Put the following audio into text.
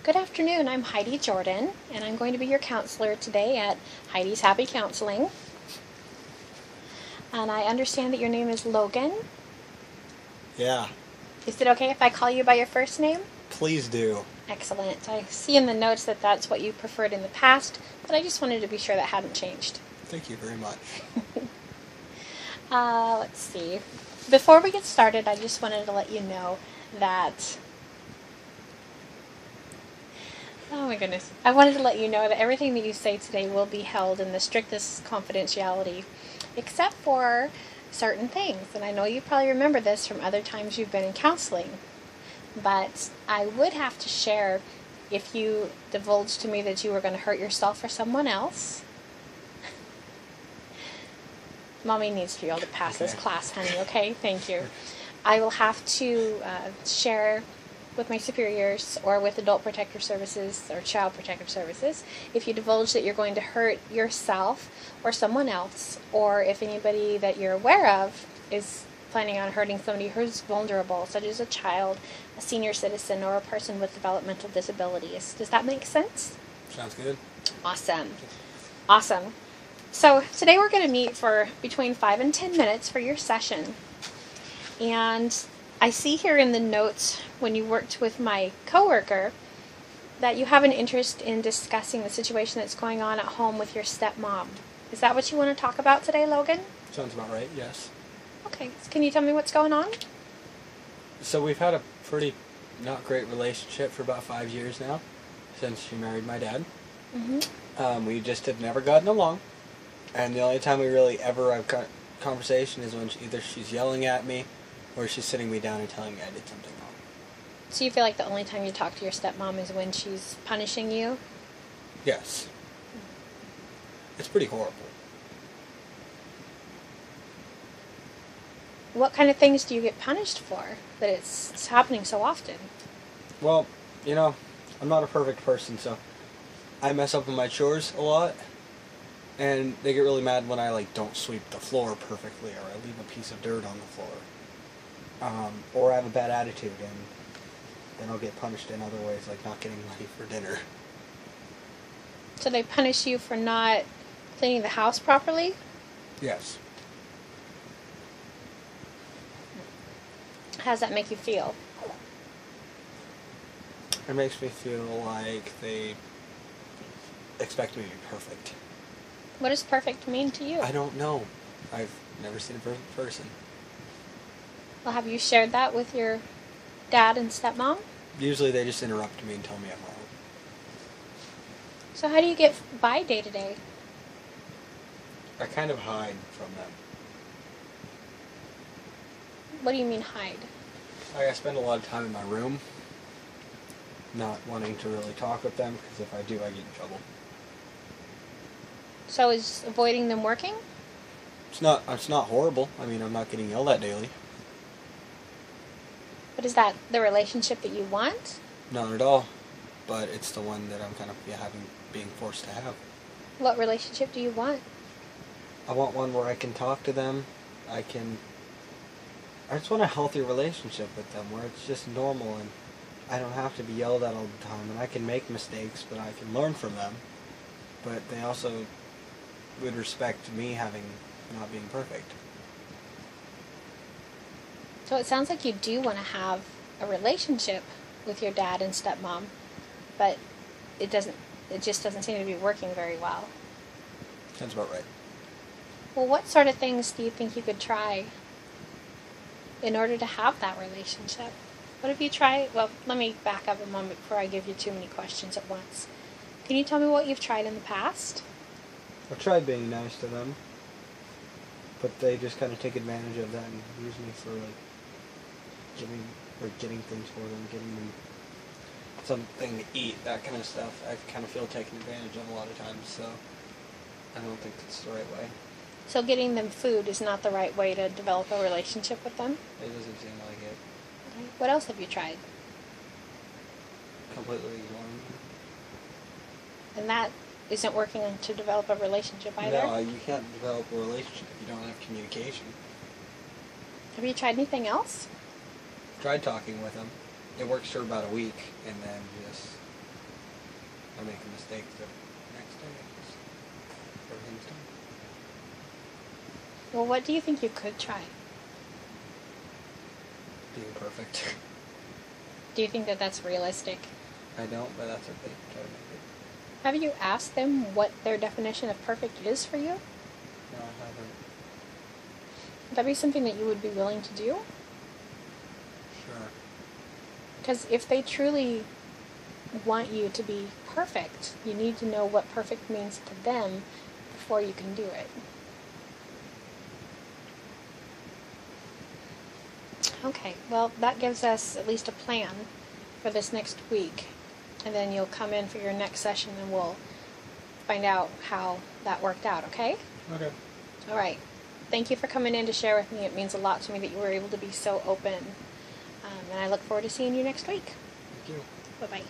Good afternoon, I'm Heidi Jordan, and I'm going to be your counselor today at Heidi's Happy Counseling. And I understand that your name is Logan. Yeah. Is it okay if I call you by your first name? Please do. Excellent. I see in the notes that that's what you preferred in the past, but I just wanted to be sure that hadn't changed. Thank you very much. Let's see. Before we get started, I just wanted to let you know that... Oh my goodness. I wanted to let you know that everything that you say today will be held in the strictest confidentiality, except for certain things. And I know you probably remember this from other times you've been in counseling. But I would have to share if you divulged to me that you were going to hurt yourself or someone else. Mommy needs to be able to pass this class, honey, okay? Thank you. I will have to share with my superiors or with Adult Protective Services or Child Protective Services if you divulge that you're going to hurt yourself or someone else, or if anybody that you're aware of is planning on hurting somebody who's vulnerable, such as a child, a senior citizen, or a person with developmental disabilities. Does that make sense? Sounds good. Awesome. Awesome. So today we're going to meet for between 5 and 10 minutes for your session. And I see here in the notes when you worked with my coworker that you have an interest in discussing the situation that's going on at home with your stepmom. Is that what you want to talk about today, Logan? Sounds about right, yes. Okay, so can you tell me what's going on? So we've had a pretty not great relationship for about 5 years now, since she married my dad. Mm-hmm. We just have never gotten along, and the only time we really ever have conversation is when either she's yelling at me or she's sitting me down and telling me I did something wrong. So you feel like the only time you talk to your stepmom is when she's punishing you? Yes. It's pretty horrible. What kind of things do you get punished for that it's happening so often? Well, you know, I'm not a perfect person, so I mess up on my chores a lot, and they get really mad when I don't sweep the floor perfectly, or I leave a piece of dirt on the floor, or I have a bad attitude, and then I'll get punished in other ways, like not getting money for dinner. So they punish you for not cleaning the house properly? Yes. How does that make you feel? It makes me feel like they expect me to be perfect. What does perfect mean to you? I don't know. I've never seen a perfect person. Well, have you shared that with your dad and stepmom? Usually they just interrupt me and tell me I'm wrong. So how do you get by day to day? I kind of hide from them. What do you mean hide? I spend a lot of time in my room, not wanting to really talk with them, because if I do, I get in trouble. So is avoiding them working? It's not horrible. I mean, I'm not getting yelled at daily. But is that the relationship that you want? Not at all. But it's the one that I'm kind of being forced to have. What relationship do you want? I want one where I can talk to them. I just want a healthy relationship with them, where it's just normal and I don't have to be yelled at all the time, and I can make mistakes, but I can learn from them. But they also would respect me not being perfect. So it sounds like you do want to have a relationship with your dad and stepmom, but it just doesn't seem to be working very well. Sounds about right. Well, what sort of things do you think you could try in order to have that relationship? What have you tried? Well, let me back up a moment before I give you too many questions at once. Can you tell me what you've tried in the past? I've tried being nice to them, but they just kind of take advantage of that and use me for getting things for them, getting them something to eat, that kind of stuff. I kind of feel taken advantage of a lot of times, so I don't think it's the right way. So getting them food is not the right way to develop a relationship with them? It doesn't seem like it. Okay. What else have you tried? Completely ignoring them. And that isn't working to develop a relationship either? No, you can't develop a relationship if you don't have communication. Have you tried anything else? Tried talking with them. It works for about a week, and then just I make a mistake the next day. Everything's done. Well, what do you think you could try? Being perfect. Do you think that that's realistic? I don't, but that's what they try to make it. Have you asked them what their definition of perfect is for you? No, I haven't. Would that be something that you would be willing to do? Sure. Because if they truly want you to be perfect, you need to know what perfect means to them before you can do it. Okay, well, that gives us at least a plan for this next week. And then you'll come in for your next session and we'll find out how that worked out, okay? Okay. All right. Thank you for coming in to share with me. It means a lot to me that you were able to be so open. And I look forward to seeing you next week. Thank you. Bye-bye.